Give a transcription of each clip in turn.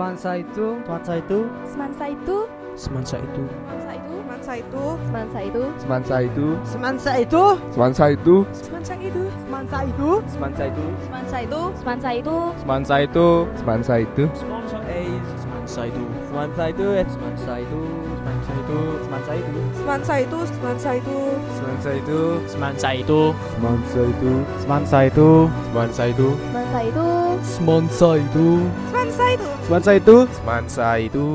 Semansa itu Semansa itu Semansa itu Semansa itu Semansa itu Semansa itu Semansa itu Semansa itu Semansa itu Semansa itu Semansa itu Semansa itu Semansa itu Semansa itu Semansa itu Semansa itu Semansa itu Semansa Semansa itu Semansa itu Semansa itu Semansa itu Semansa itu Semansa itu Semansa itu Semansa itu Semansa itu Semansa itu Semansa itu Semansa itu Semansa itu Semansa itu Semansa itu Semansa itu Semansa itu.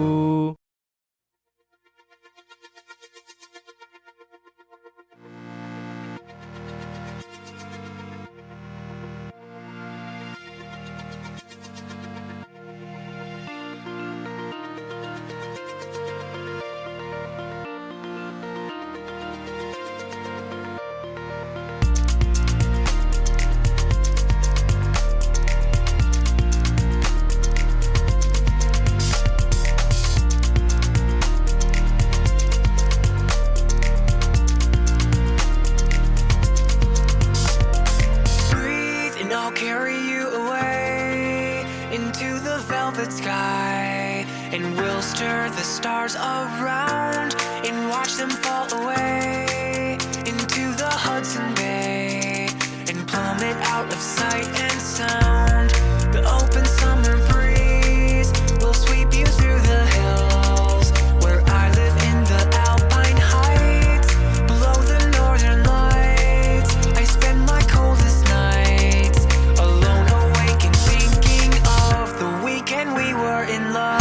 Breathe and I'll carry you away into the velvet sky, and we'll stir the stars around and watch them fall away into the Hudson Bay and plummet out of sight and sound. The open summer breeze will sweep you through the hills where I live in the Alpine Heights, below the northern lights. I spend my coldest nights alone, awake and thinking of the weekend we were in love.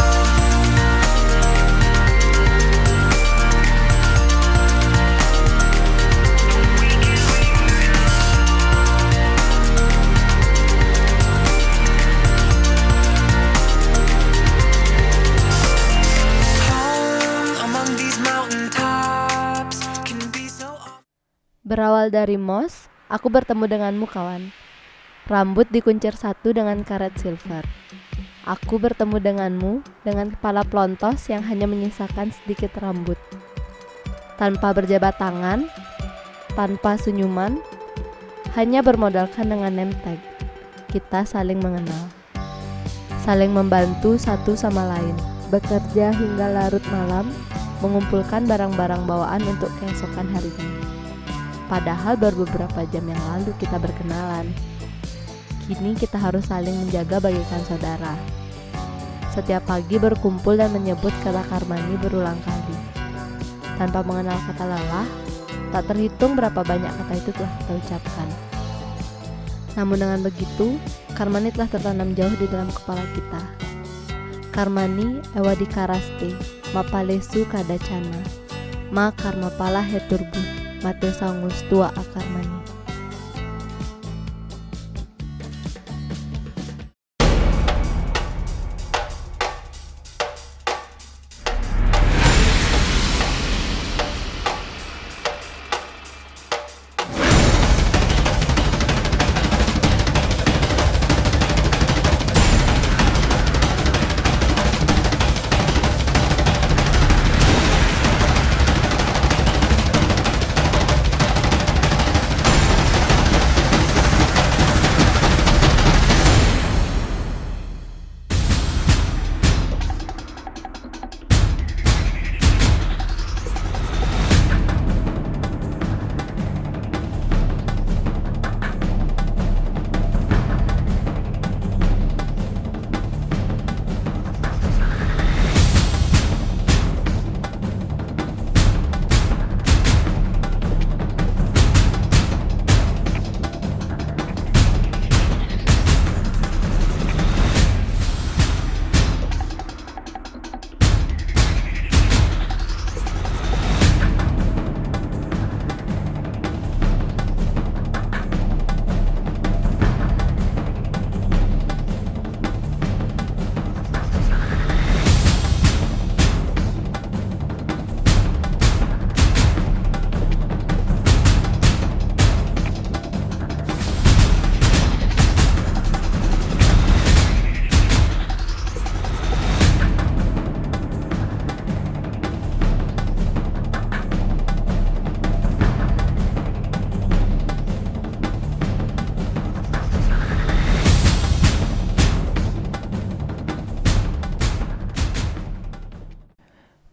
Home among these mountaintops can be so Berawal dari moss, aku bertemu denganmu kawan. Rambut dikuncir satu dengan karet silver. Aku bertemu denganmu dengan kepala pelontos yang hanya menyisakan sedikit rambut. Tanpa berjabat tangan, tanpa senyuman, hanya bermodalkan dengan name tag. Kita saling mengenal. Saling membantu satu sama lain. Bekerja hingga larut malam, mengumpulkan barang-barang bawaan untuk keesokan harinya. Padahal baru beberapa jam yang lalu kita berkenalan. Kini kita harus saling menjaga bagaikan saudara. Setiap pagi berkumpul dan menyebut kata Karmani berulang kali. Tanpa mengenal kata lelah, tak terhitung berapa banyak kata itu telah kita ucapkan. Namun dengan begitu, Karmani telah tertanam jauh di dalam kepala kita. Karmani ewadikaraste, mapalesu kadacana, ma karmapala heturbu, mate sangus tua akarmani.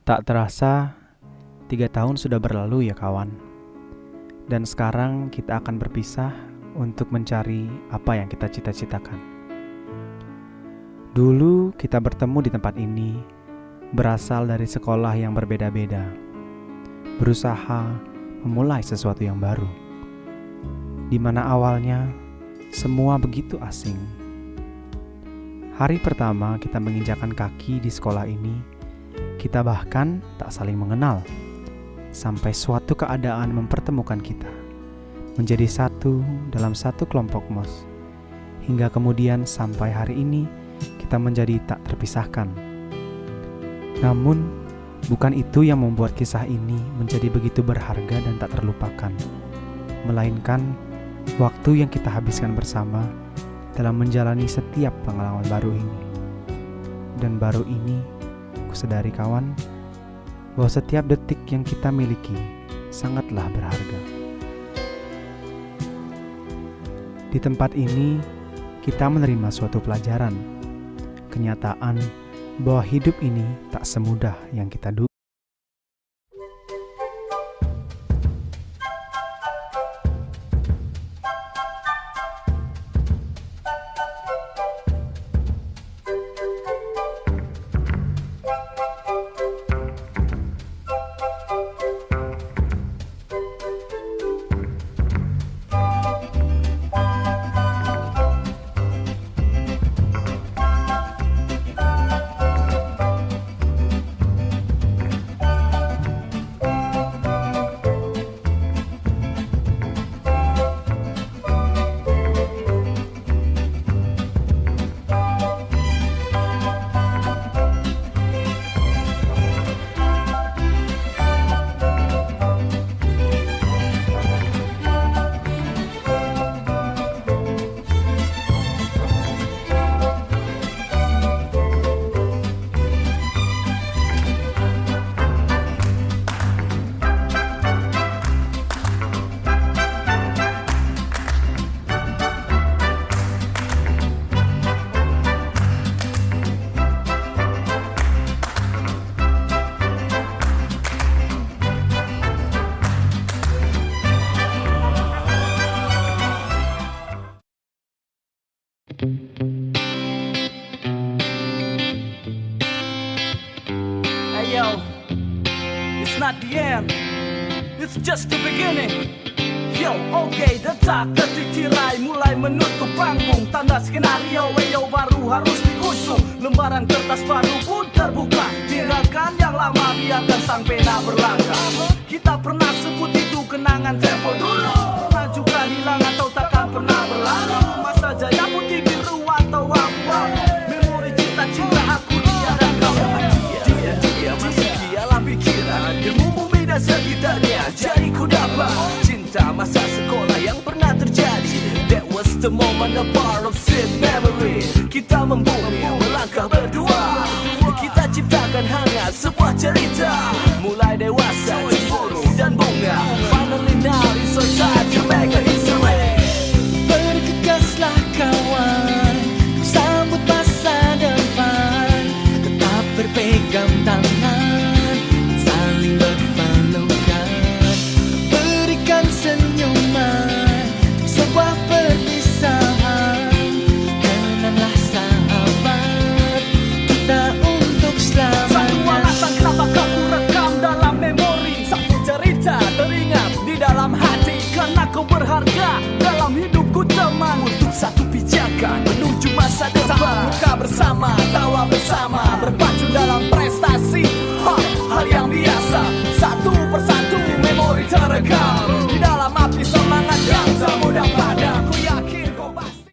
Tak terasa, 3 tahun sudah berlalu ya kawan. Dan sekarang kita akan berpisah untuk mencari apa yang kita cita-citakan. Dulu kita bertemu di tempat ini, berasal dari sekolah yang berbeda-beda, berusaha memulai sesuatu yang baru, di mana awalnya semua begitu asing. Hari pertama kita menginjakkan kaki di sekolah ini, kita bahkan tak saling mengenal, sampai suatu keadaan mempertemukan kita, menjadi satu dalam satu kelompok MOS, hingga kemudian sampai hari ini kita menjadi tak terpisahkan. Namun, bukan itu yang membuat kisah ini menjadi begitu berharga dan tak terlupakan, melainkan waktu yang kita habiskan bersama dalam menjalani setiap pengalaman baru ini. Dan baru ini, ku sadari kawan, bahwa setiap detik yang kita miliki sangatlah berharga. Di tempat ini, kita menerima suatu pelajaran, kenyataan bahwa hidup ini tak semudah yang kita duga. Hey yo, it's not the end, it's just the beginning. Yo, oke, detak detik tirai mulai menutup panggung. Tanda skenario, weyo baru harus diusung. Lembaran kertas baru pun terbuka. Tinggalkan yang lama, biarkan sang pena berlangkah. Kita pernah sebut itu kenangan tempo dulu. Pernah juga hilang atau takkan pernah berlalu. Masa jaya putih biru atau abu-abu. Memori cinta-cinta aku dia dan kamu. Dia masih dialah pikiran. Ilmu bumi dan sekitarnya. Jadi ku dapat cinta masa sekolah yang pernah terjadi. That was the moment, a part of sweet memory. Kita membumi, melangkah berdua. Kita ciptakan hangat sebuah cerita. Mulai dewasa, cemburu dan bunga. Finally now it's our time to make a history. Bergegaslah kawan, sambut masa depan. Tetap berpegang tangan, saling berpelukan. Berikan senyuman, sebuah perpisahan. Kenanglah sahabat, kita untuk selamanya. Satu alasan kenapa kamu rekam dalam memori. Satu cerita teringat di dalam hati. Karena kau berharga dalam hidupku teman. Untuk satu pijakan menuju masa depan. Buka bersama, tawa bersama, berpacu dalam prestasi. Hal yang biasa, satu persatu memori terekam di dalam api semangat yang tak mudah padam. Ku yakin kau pasti.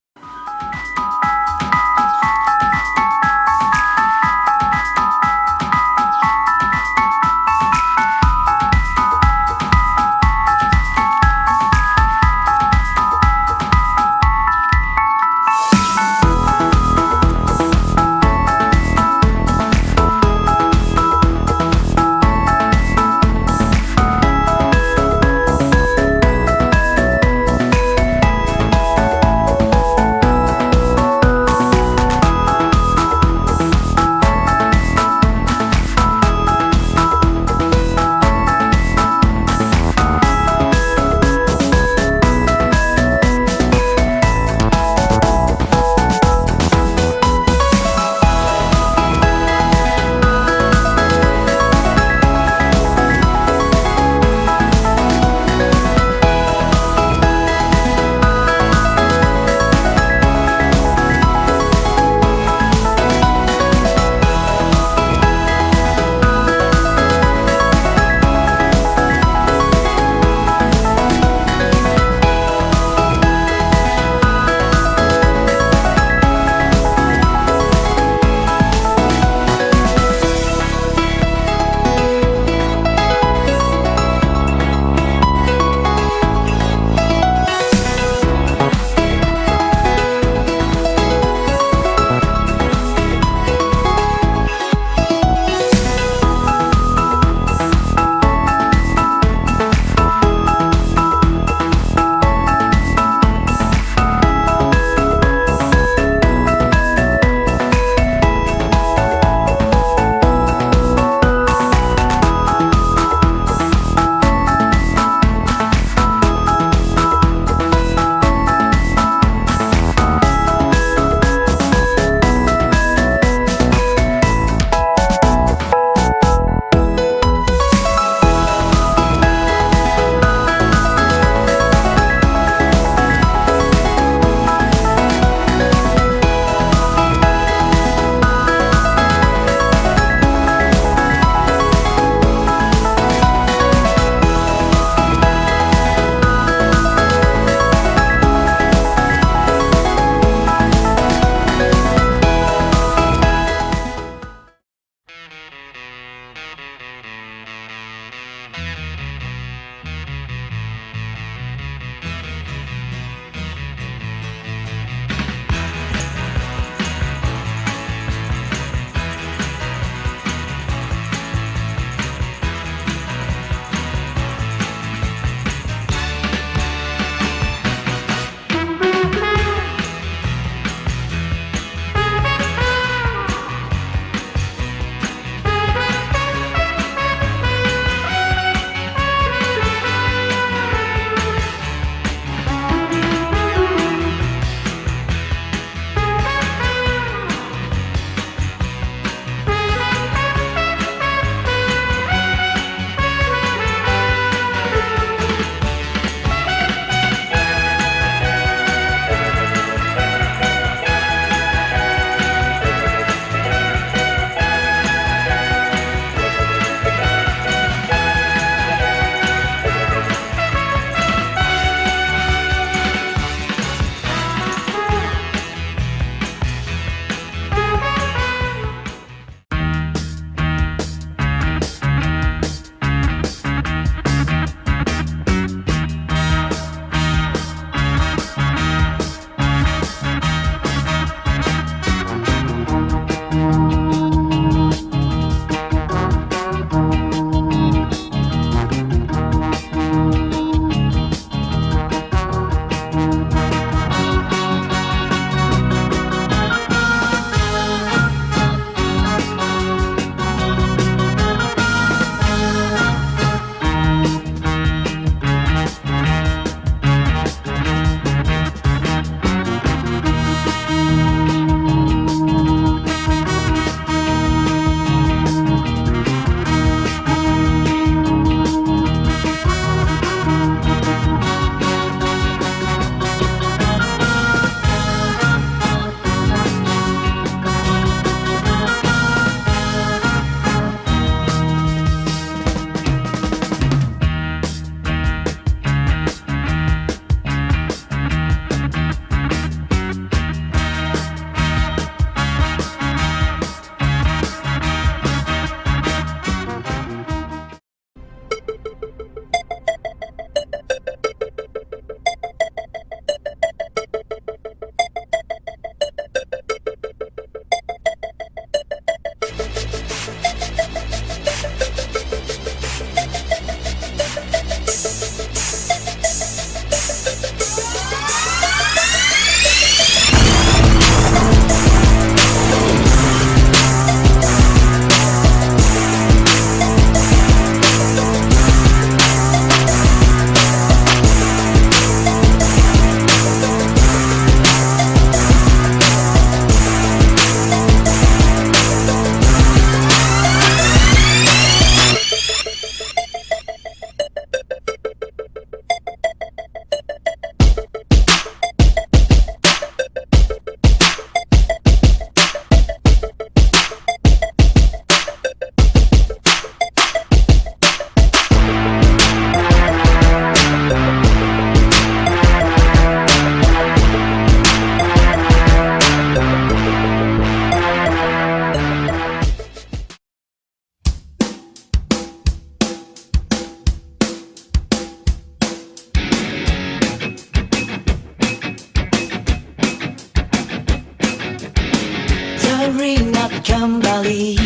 kembali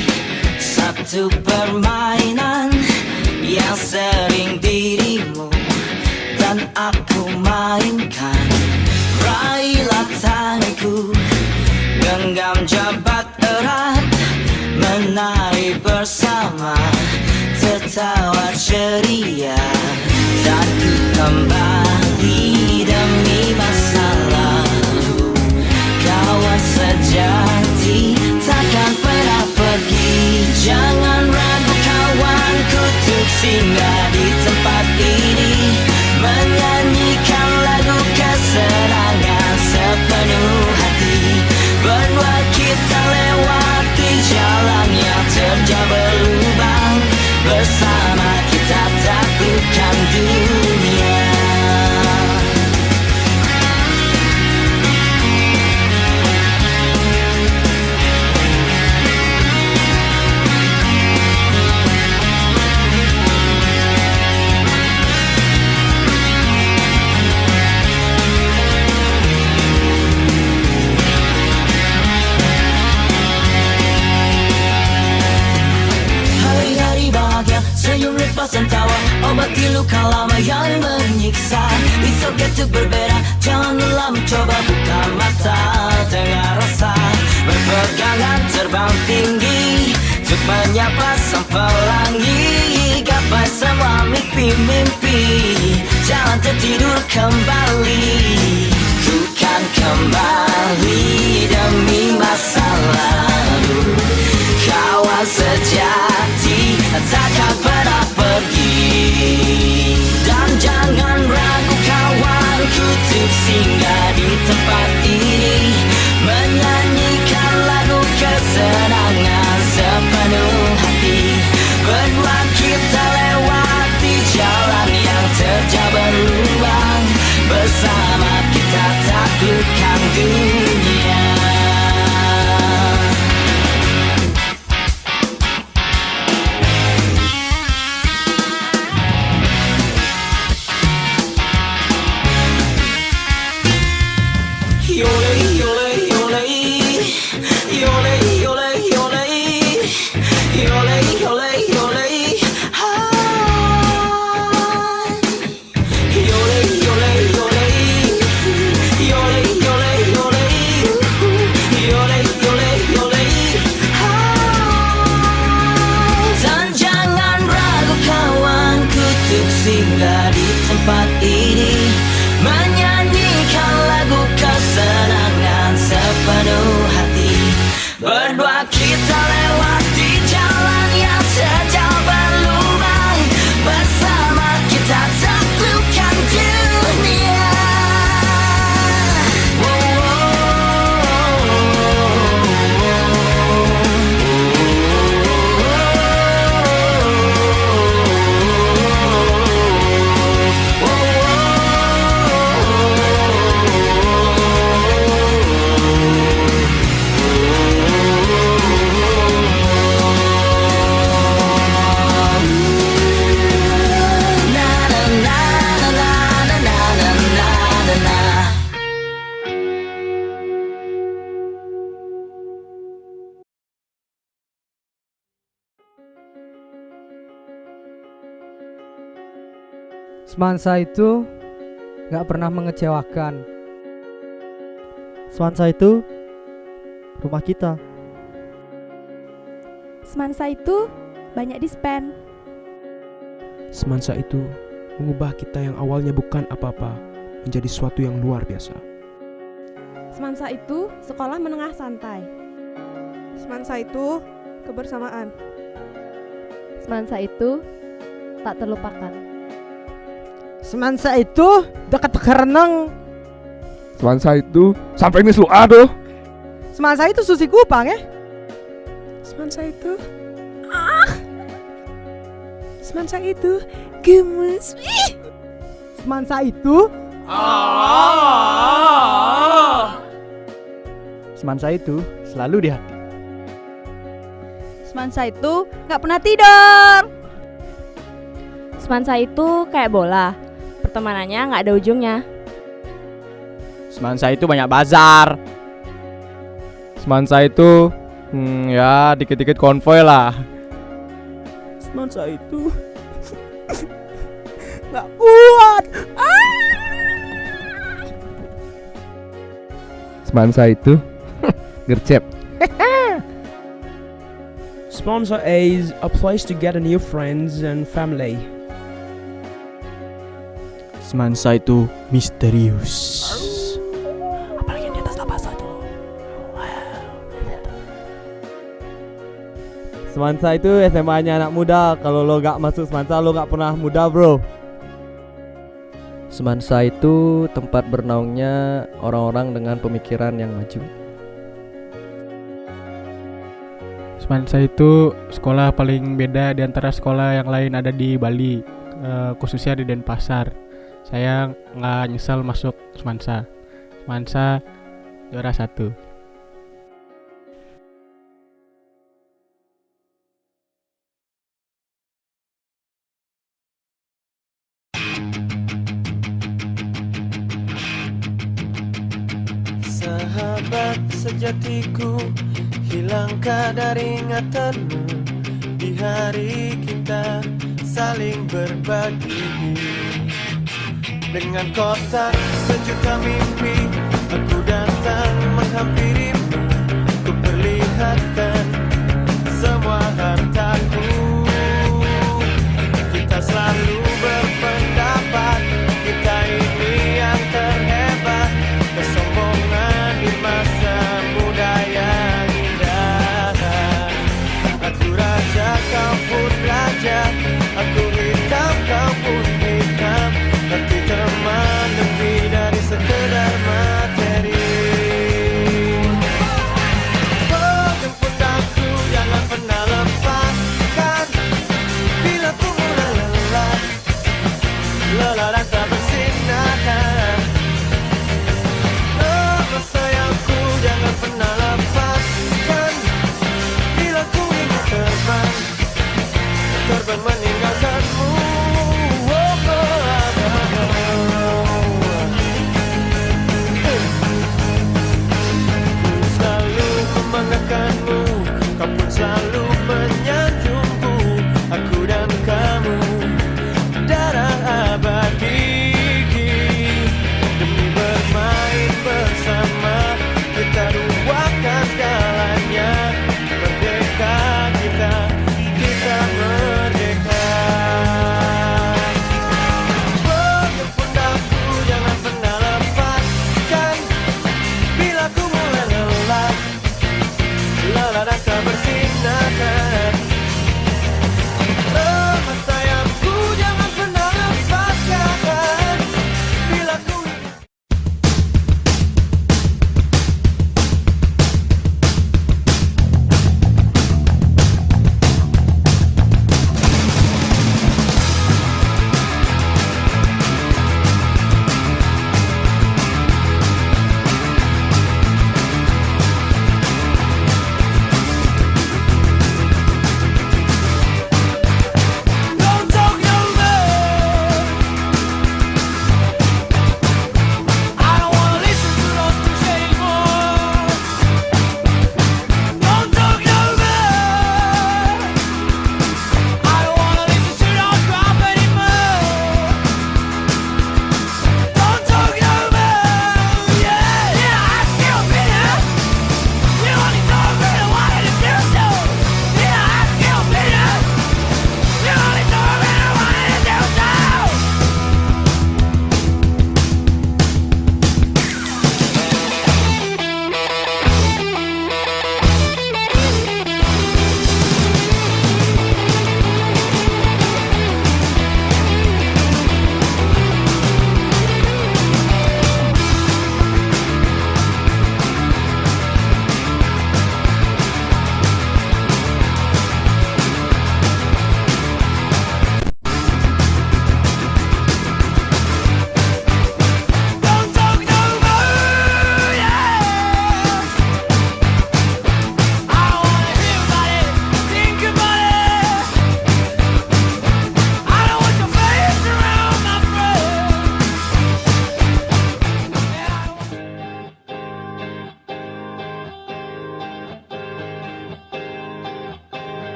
satu permainan yang sering dirimu dan aku mainkan. Raihlah tanganku, genggam jabat erat, menari bersama, tertawa ceria. Dan ku kembali demi masa lalu. Kawan sejati takkan pernah pergi. Jangan ragu kawanku untuk singgah di tempat ini, menyanyikan lagu kesenangan sepenuh hati. Berdua kita lewati jalan yang terjal berlubang, bersama kita taklukkan dunia. Hari-hari bahagia, senyum lepas dan tawa, obati luka lama yang menyiksa. It's okay to berbeda, jangan lelah mencoba, buka mata, dengar rasa. Berpegangan terbang tinggi, untuk menyapa sang pelangi. Gapai semua mimpi-mimpi, jangan tertidur kembali. Ku kan kembali demi masa lalu. Kawan sejati takkan pernah pergi. Dan jangan ragu kawanku untuk singgah di tempat ini, menyanyikan lagu kesenangan sepenuh hati. Berdua kita lewati jalan yang terjal berlubang, bersama kita taklukkan dunia. Singgah di tempat ini, menyanyikan lagu kesenangan sepenuh hati. Berdua kita lewati jalan yang terjal berlubang, bersama kita taklukkan dunia. Semansa itu gak pernah mengecewakan. Semansa itu rumah kita. Semansa itu banyak di-spend. Semansa itu mengubah kita yang awalnya bukan apa-apa menjadi sesuatu yang luar biasa. Semansa itu sekolah menengah santai. Semansa itu kebersamaan. Semansa itu tak terlupakan. Semansa itu dekat kereneng. Semansa itu sampai ini selalu aduh. Semansa itu susi kupang Semansa itu Semansa itu gemes. Semansa itu Semansa itu selalu di hati. Semansa itu gak pernah tidur. Semansa itu kayak bola, pertemanannya gak ada ujungnya. Semansa itu banyak bazar. Semansa itu Ya dikit-dikit konvoy lah. Semansa itu nggak kuat. Semansa itu gercep. Semansa is a place to get a new friends and family. Semansa itu misterius. Apalagi yang di atas tapasa itu. Semansa itu SMA-nya anak muda. Kalau lo gak masuk Semansa lo gak pernah muda bro. Semansa itu tempat bernaungnya orang-orang dengan pemikiran yang maju. Semansa itu sekolah paling beda di antara sekolah yang lain ada di Bali, khususnya di Denpasar. Saya nggak nyesel masuk Semansa. Semansa juara 1. Sahabat sejatiku, hilangkah dari ingatanmu di hari kita saling berbagi. Dengan kotak sejuta mimpi, aku datang menghampirimu. Ku perlihatkan semua hartaku. Kita selalu berpendapat, kita ini yang terhebat. Kesombongan di masa muda yang indah. Aku raja, kau pun raja. Aku hitam, kau pun hitam. Tapi teman lebih dari sekedar materi. Oh, jemput aku, jangan pernah lepas.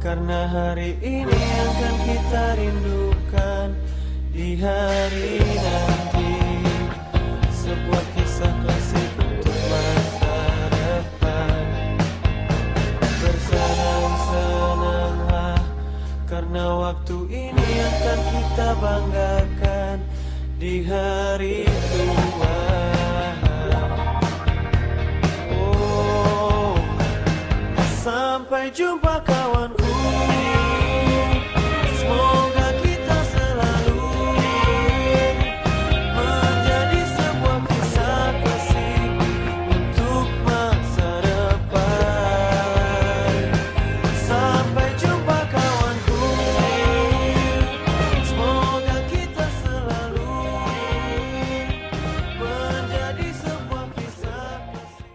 Karena hari ini akan kita rindukan di hari nanti. Sebuah kisah klasik untuk masa depan. Bersenang-senanglah karena waktu ini akan kita banggakan di hari tua. Oh, sampai jumpa kawanku. Semoga kita selalu menjadi sebuah kisah klasik untuk masa depan. Sampai jumpa kawanku. Semoga kita selalu menjadi sebuah kisah klasik.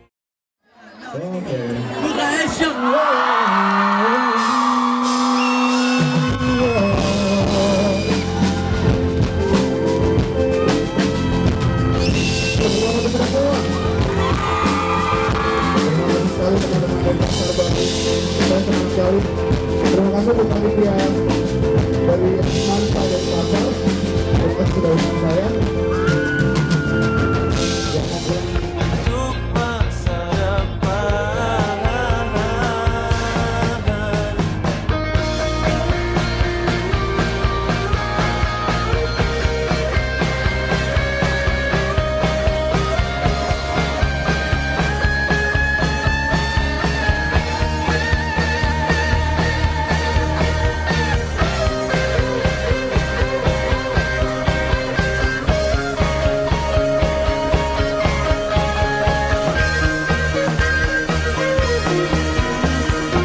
Terima kasih untuk panitia dari Mansa dan Pasar. Terima kasih sudah undang saya. Untuk masa depan.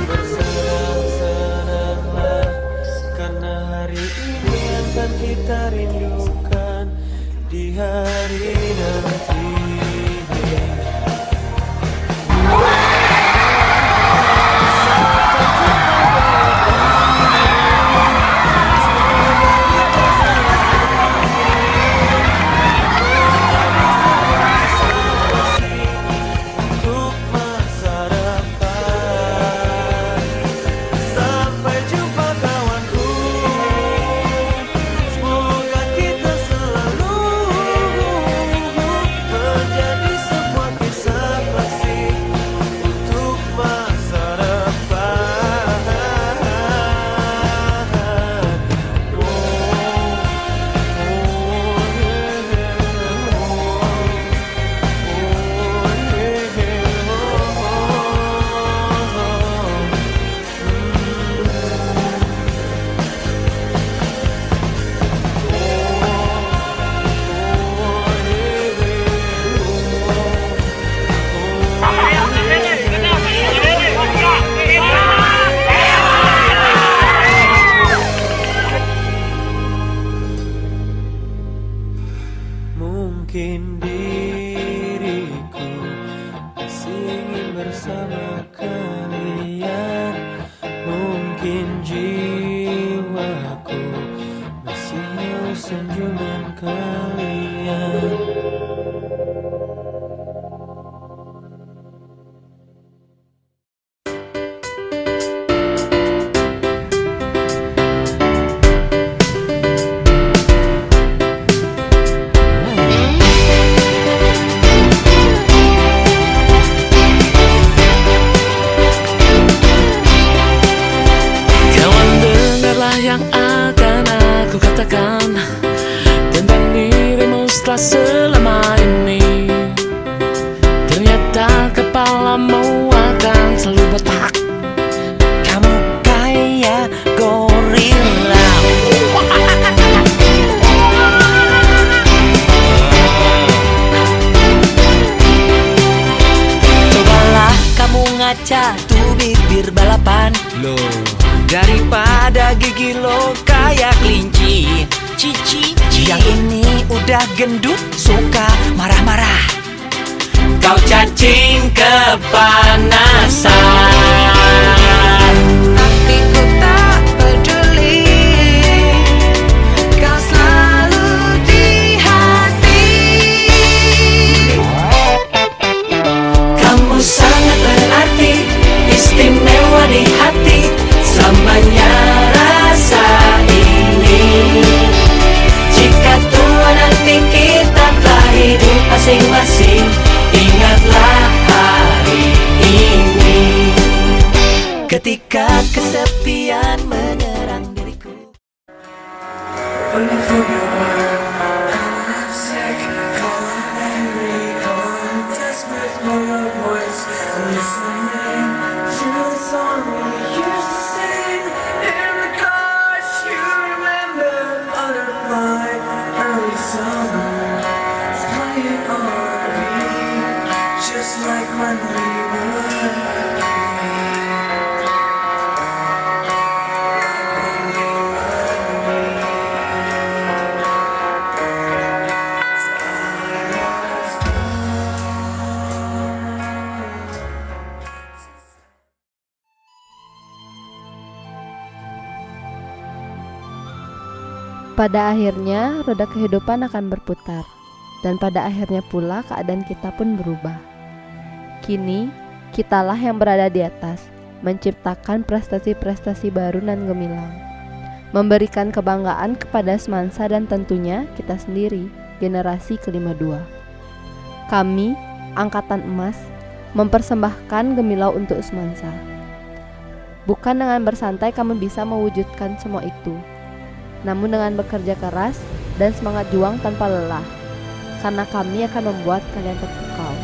Bersenang-senanglah karena hari ini akan kita rindukan di hari nanti. Untuk masa depan. Sampai jumpa kawanku. Semoga kita selalu menjadi sebuah kisah klasik untuk masa depan. Mungkin diriku masih ingin bersama kalian. Mungkin jiwaku masih haus senyuman kalian. Kawan, dengarlah yang akan aku katakan tentang dirimu setelah selama ini. Ternyata kepalamu akan selalu botak. Kamu kayak gorila. Cobalah kamu ngaca tuh bibir balapan Loh, daripada gigi lo kayak kelinci. Cici, yang ini udah gendut suka marah-marah. kau cacing kepanasan. Tapi ku tak peduli, kau selalu di hati. Kamu sangat berarti, istimewa di hati. Selamanya kesepian menyerang diriku. When I forget why I'm sick, cold, angry, cold, desperate for your voice. I'm listening to the song we used to sing in the car. You remember butterfly, early summer, it's playing on me, just like when we were. Pada akhirnya, roda kehidupan akan berputar, dan pada akhirnya pula keadaan kita pun berubah. Kini, kitalah yang berada di atas, menciptakan prestasi-prestasi baru dan gemilang, memberikan kebanggaan kepada semansa dan tentunya kita sendiri, generasi ke-52. Kami, Angkatan Emas, mempersembahkan gemilau untuk semansa. Bukan dengan bersantai kami bisa mewujudkan semua itu, namun dengan bekerja keras dan semangat juang tanpa lelah, karena kami akan membuat kalian terpukau.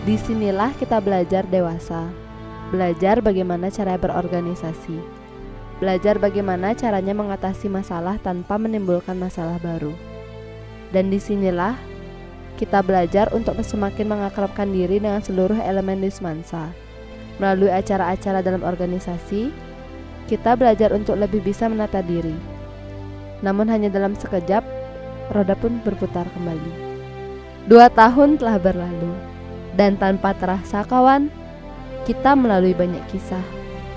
Disinilah kita belajar dewasa, belajar bagaimana cara berorganisasi, belajar bagaimana caranya mengatasi masalah tanpa menimbulkan masalah baru. Dan disinilah kita belajar untuk semakin mengakrabkan diri dengan seluruh elemen di semansa. Melalui acara-acara dalam organisasi, kita belajar untuk lebih bisa menata diri. Namun hanya dalam sekejap, roda pun berputar kembali. 2 tahun telah berlalu, dan tanpa terasa kawan, kita melalui banyak kisah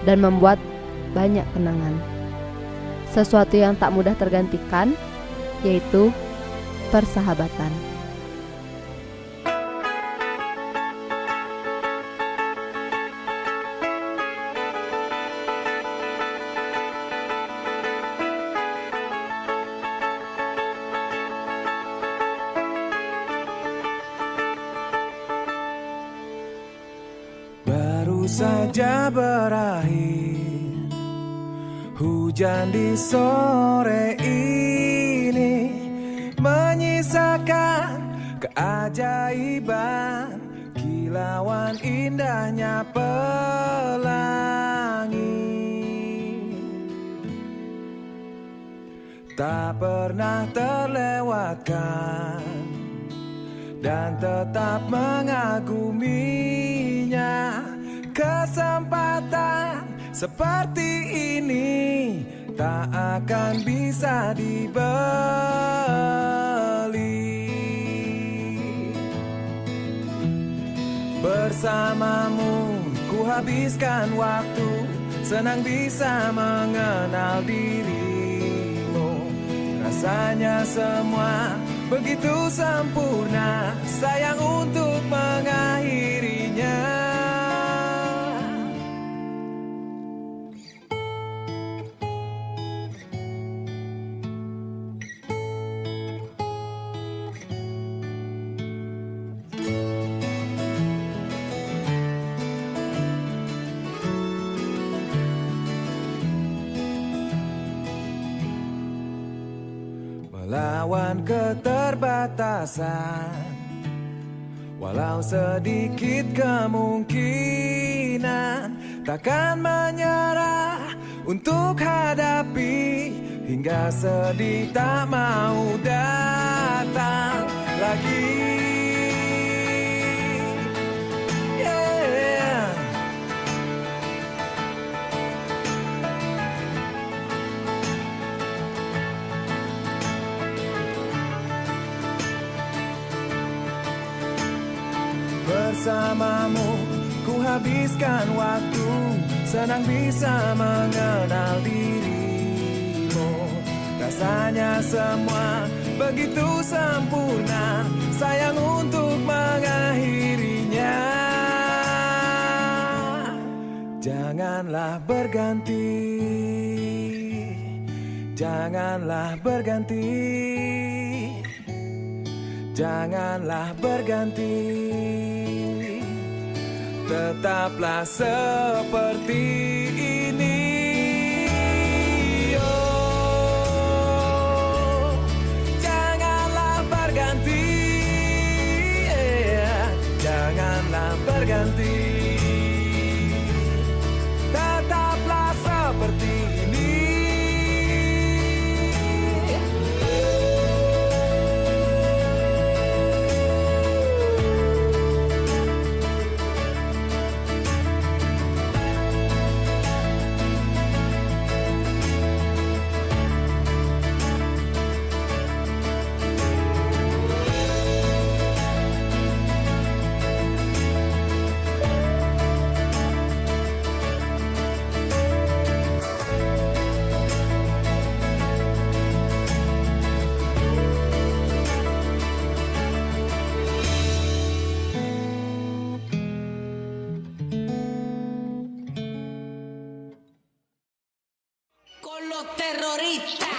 dan membuat banyak kenangan. Sesuatu yang tak mudah tergantikan, yaitu persahabatan. Baru saja berakhir hujan di sore ini, menyisakan keajaiban kilauan indahnya pelangi. Tak pernah terlewatkan dan tetap mengaguminya. Kesempatan seperti ini tak akan bisa dibeli. Bersamamu ku habiskan waktu, senang bisa mengenal dirimu. Rasanya semua begitu sempurna, sayang untuk mengakhirinya. Melawan keterbatasan, walau sedikit kemungkinan, takkan menyerah untuk hadapi hingga sedih tak mau datang lagi. Bersamamu ku habiskan waktu, senang bisa mengenal dirimu. Rasanya semua begitu sempurna, sayang untuk mengakhirinya. Janganlah berganti, janganlah berganti, janganlah berganti. Tetaplah seperti ini. terrorista.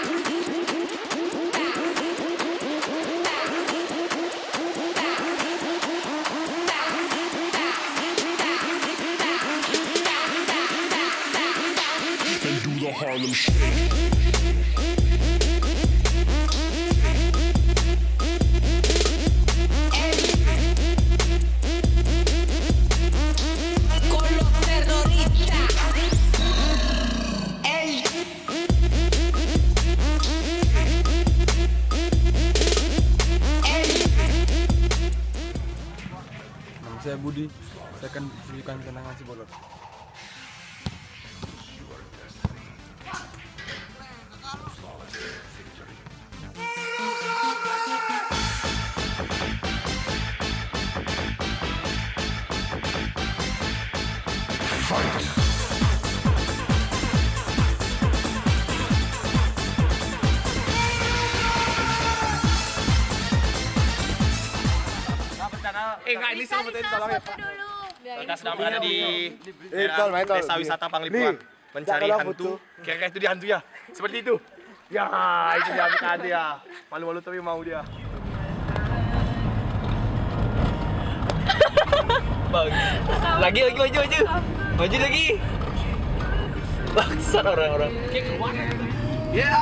Harlem Shake. Con los terroristas. El Nama saya Budi, saya akan tunjukkan kenangan si bolot. Enggak, ini sebutin tolong ya Pak. Kita sedang berada di desa wisata Panglipuran, mencari hantu. Kira-kira itu dia hantu ya? Seperti itu. Ya, itu dia hantu ya. Malu-malu tapi mau dia. Lagi. Maju lagi. Bangsat orang-orang. Ya,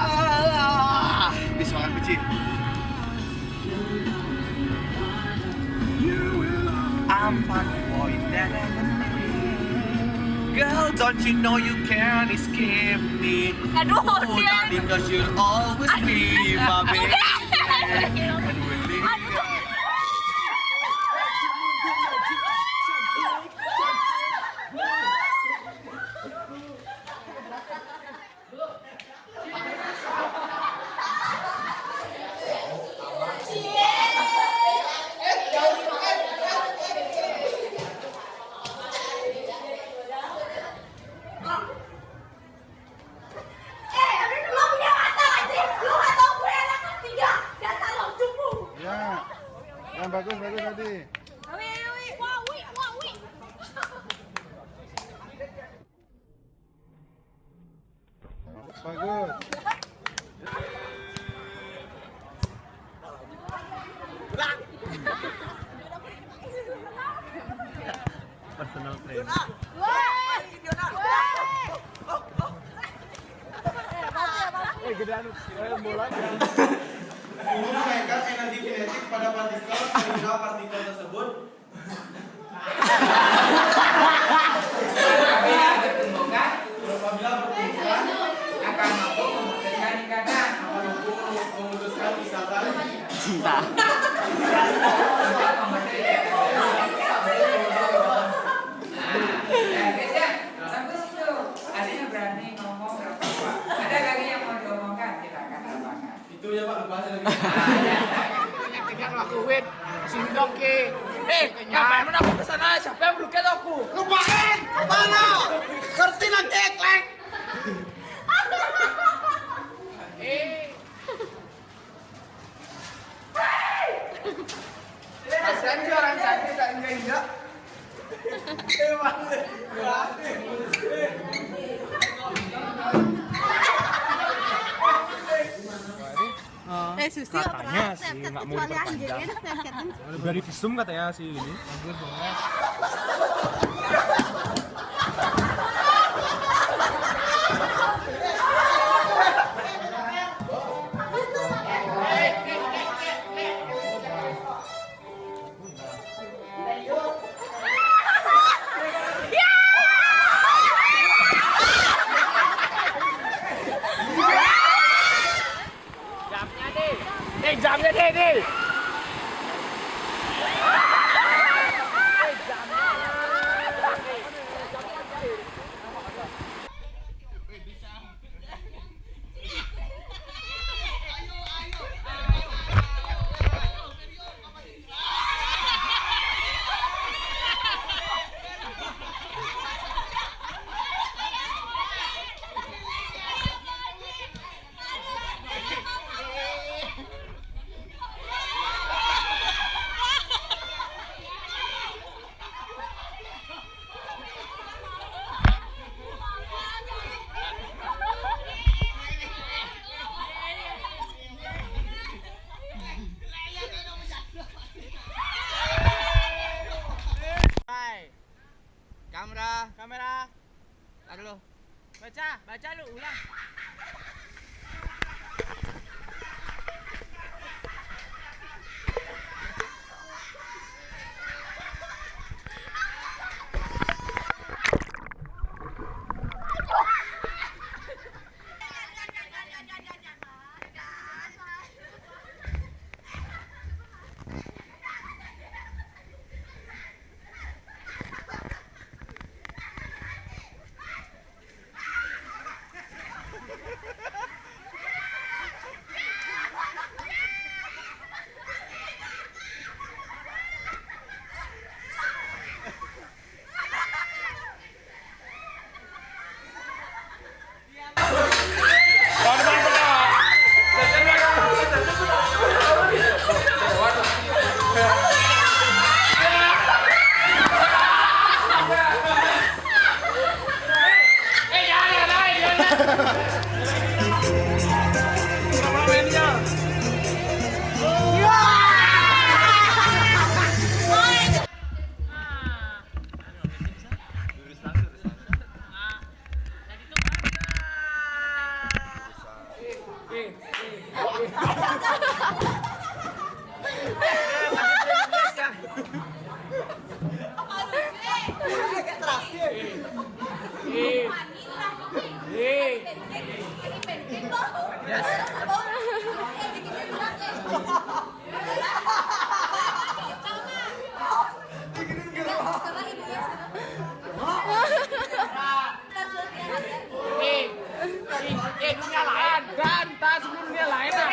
bisa makan kucing. I'm funny boy, girl, don't you know you can't escape me? Aduh, oh, darling, 'cause you'll always be my baby. Yang bagus tadi. Bagus. Personal trainer. Menggunakan energi kinetik pada partikel sehingga partikel tersebut apabila bertumbukan akan mampu memutuskan ikatan memutuskan misalkan cinta. Adanya berani ngomong berapa Pak? Ada lagi yang mau diomongkan? Silakan tambahkan. Itu ya Pak, lupa lagi. Yang tinggal ngelakuin sini dong Ki. Ngapain lu aku kesana? Siapa yang melukai aku? Lupain! Kemana? Ngerti nanti eklek. Kasihan sih orang cantik tak enggak. Susi katanya sih nggak mau diperpanjang. Udah di visum katanya sih ini. Bagus banget. Jamnya deh. Baca lu, ulang. Dunia lain, ganta sebelum dunia lain ada.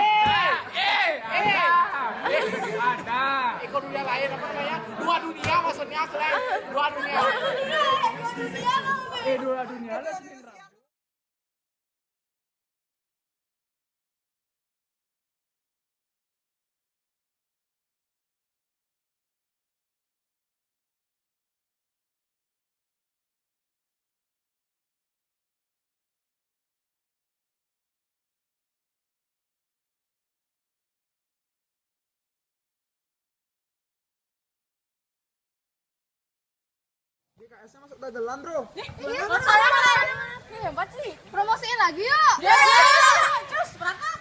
Ada. Ikut dunia lain apa namanya? Dua dunia maksudnya selain dua dunia. Dua dunia lah. DKS-nya masuk dagelan, bro. Hebat sih. Promosiin lagi yuk. Terus berangkat.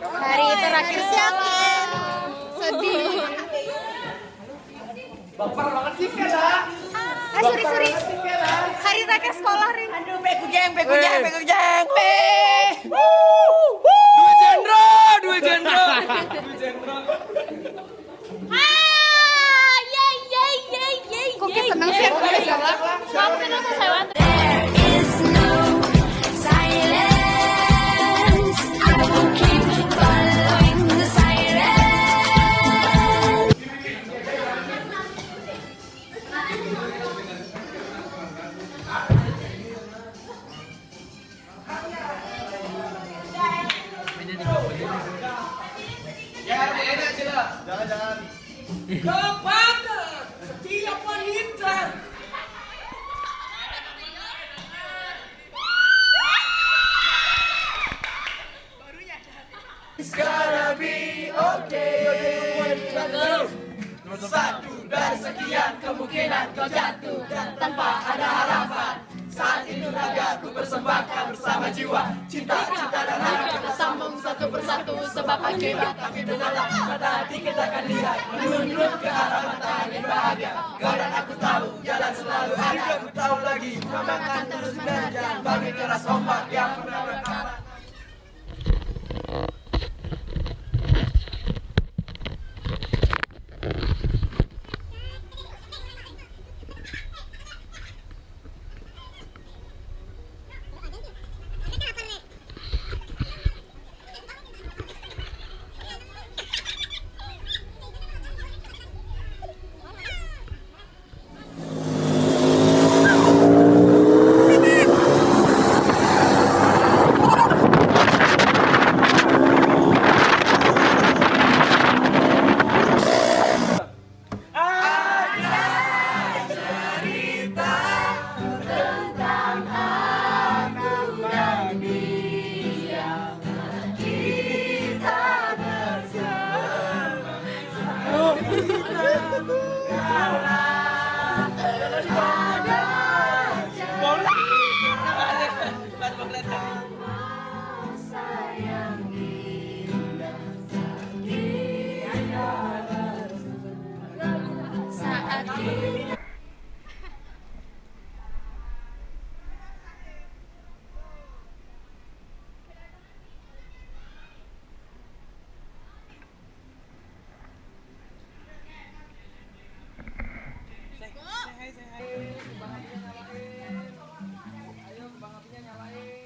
Hari terakhir sekolah. Sedih. Baper banget sih Kela. Suri. Hari terakhir sekolah, Rin. Aduh, beku jeng. Dua jendro. Kok kayak seneng sih aku udah sekolah? Kamu seneng selesai banget. Jangan. Kepada setiap wanita. It's gonna be okay. Satu dari sekian kemungkinan kau jatuh dan tanpa ada harapan. Saat itu ragaku persembahkan bersama jiwa, cinta dan harap kita sambung satu persatu sebab akibat tapi dengarlah pada hati kita akan lihat menunjuk ke arah matahari bahagia. Kau dan aku tahu jalan selalu ada. Aku tahu lagi memakan terus berjalan bagi keras ombak yang pernah berkarat.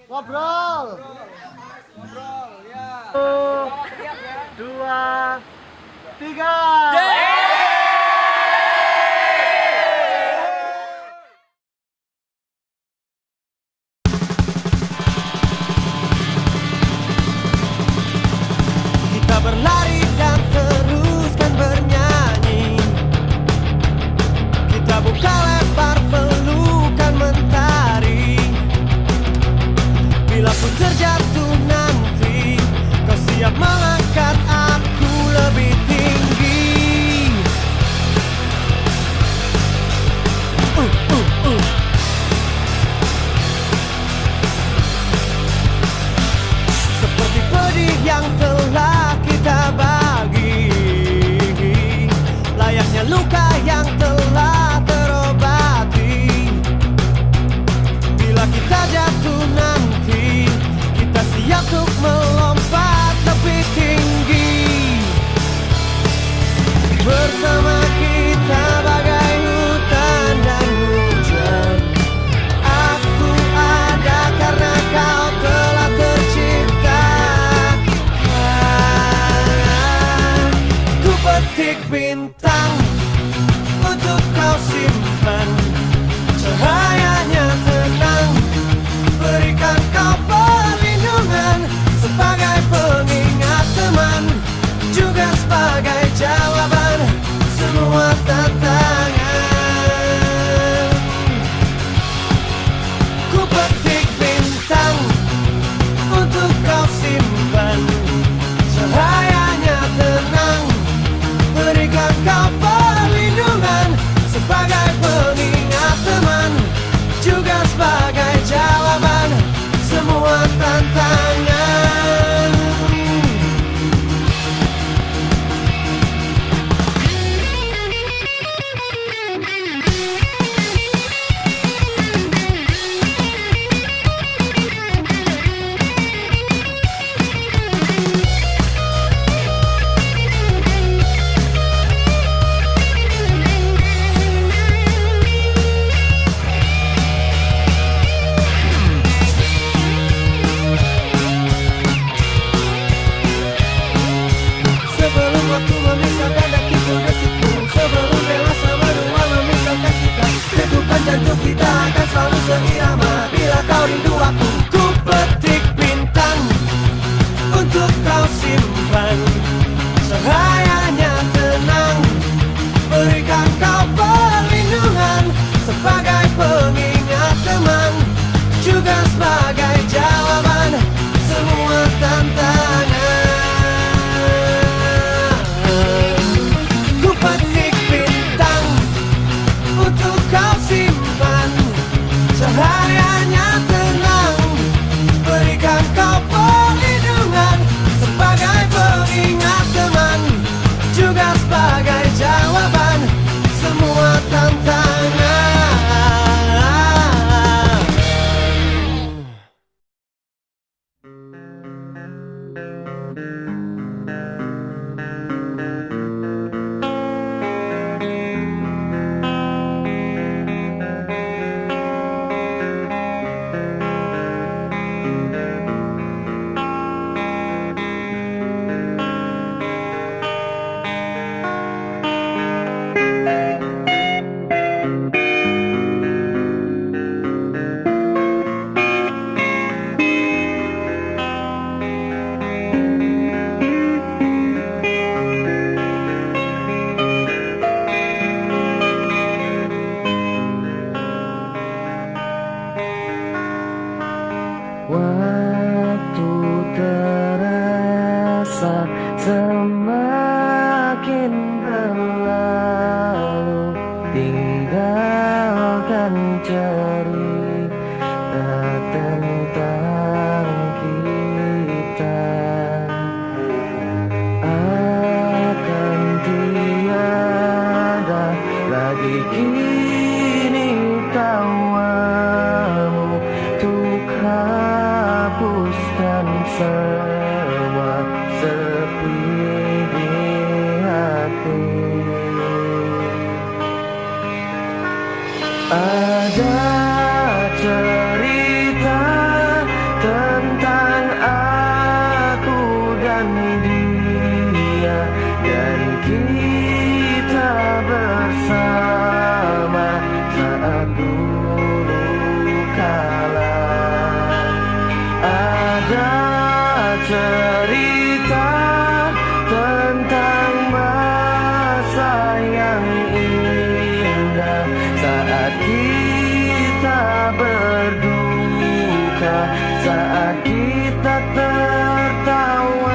Ngobrol. Ngobrol, ya. 2, 3. Kita berlari dan teruskan bernyanyi. Kita buka lebar pelukan mentari. Bila pun terjatuh nanti, kau siap mengangkat aku lebih tinggi. Seperti pedih yang telah kita bagi, layaknya luka yang telah terobati. Bila kita jatuh nanti, kita siap untuk melompat lebih tinggi. Bersama kita bagai hutan dan hujan. Aku ada karena kau telah tercipta. Ku petik bintang untuk kau simpan. Cahayanya tenang, berikan kau perlindungan sebagai pengingat teman, juga sebagai jawaban semua tantangan. Ku petik bintang untuk kau simpan. Cahayanya tenang, berikan kau perlindungan sebagai pengingat teman, juga sebagai jawaban semua tantangan. Sebelum waktu memisahkan detikku detikku, sebelum dewasa berdua memisahkan kita, degupan jantung kita akan selalu seirama. Bila kau rindu aku, ku petik bintang untuk kau simpan. Cahayanya tenang, berikan kau perlindungan sebagai pengingat teman, juga sebagai jawaban semua tantangan. Ku petik bintang untuk kau simpan. Cahayanya tenang, berikan kau perlindungan sebagai pengingat kita bersama saat dulu kala ada cerita tentang masa yang indah saat kita berduka, saat kita tertawa.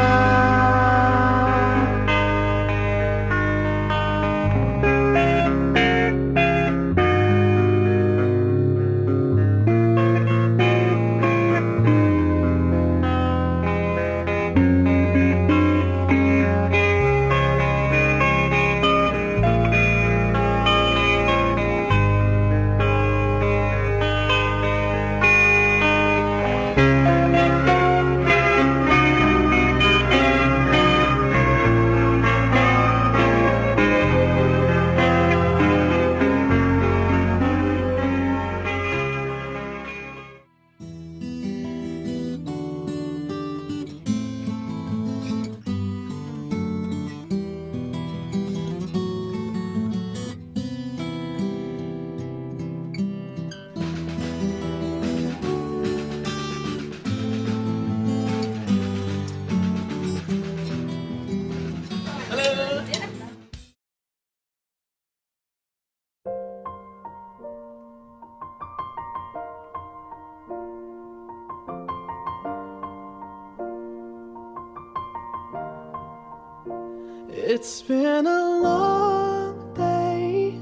It's been a long day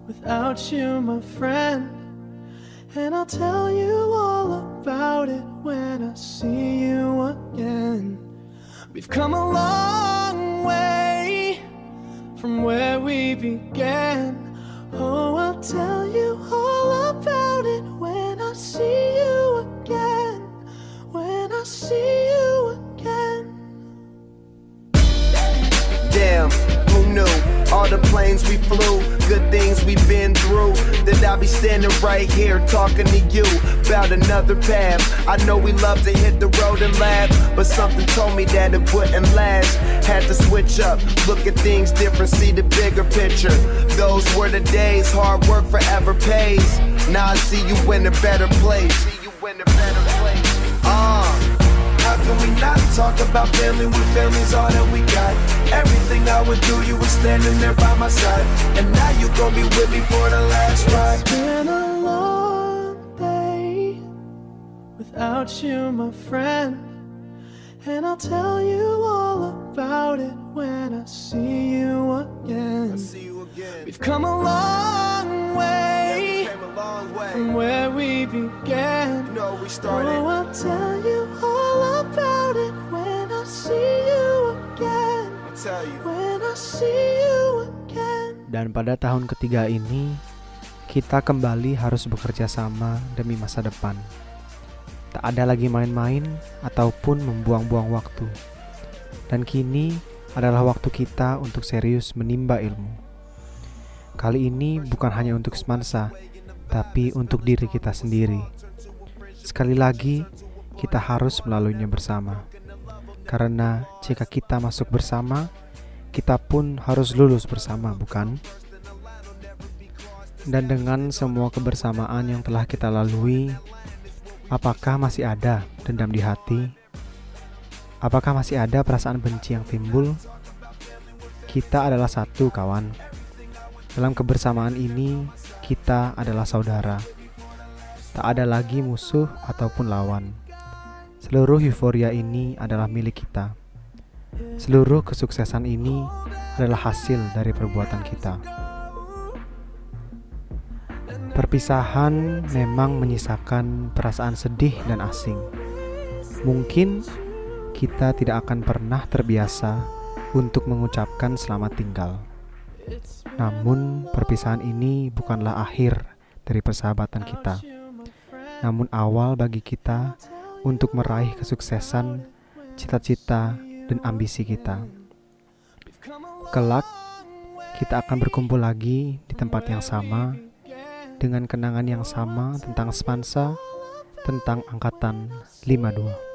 without you, my friend, and I'll tell you all about it when I see you again. We've come a long way from where we began. Oh, I'll tell you all about it when I see you again. When I see you again. Damn, who knew? All the planes we flew, good things we've been through. That I'll be standing right here talking to you about another path. I know we love to hit the road and laugh, but something told me that it wouldn't last. Had to switch up, look at things different, see the bigger picture. Those were the days, hard work forever pays. Now I see you in a better place. How can we not talk about family when family's all that we got? Everything I would do, you were standing there by my side, and now you gon' be with me for the last ride. It's been a long day without you, my friend, and I'll tell you all about it when I see you again. We've come a long way from where we began. No, we started. Oh, I'll tell you all about it when I see you again. When I see you again. Dan pada tahun ketiga ini, kita kembali harus bekerja sama demi masa depan. Tak ada lagi main-main ataupun membuang-buang waktu. Dan kini adalah waktu kita untuk serius menimba ilmu. Kali ini bukan hanya untuk semansa, tapi untuk diri kita sendiri. Sekali lagi, kita harus melaluinya bersama. Karena jika kita masuk bersama, kita pun harus lulus bersama, bukan? Dan dengan semua kebersamaan yang telah kita lalui, apakah masih ada dendam di hati? Apakah masih ada perasaan benci yang timbul? Kita adalah satu, kawan. Dalam kebersamaan ini, kita adalah saudara. Tak ada lagi musuh ataupun lawan. Seluruh euforia ini adalah milik kita. Seluruh kesuksesan ini adalah hasil dari perbuatan kita. Perpisahan memang menyisakan perasaan sedih dan asing. Mungkin kita tidak akan pernah terbiasa untuk mengucapkan selamat tinggal. Namun perpisahan ini bukanlah akhir dari persahabatan kita, namun awal bagi kita untuk meraih kesuksesan, cita-cita, dan ambisi kita. Kelak, kita akan berkumpul lagi di tempat yang sama, dengan kenangan yang sama tentang semansa, tentang angkatan 52.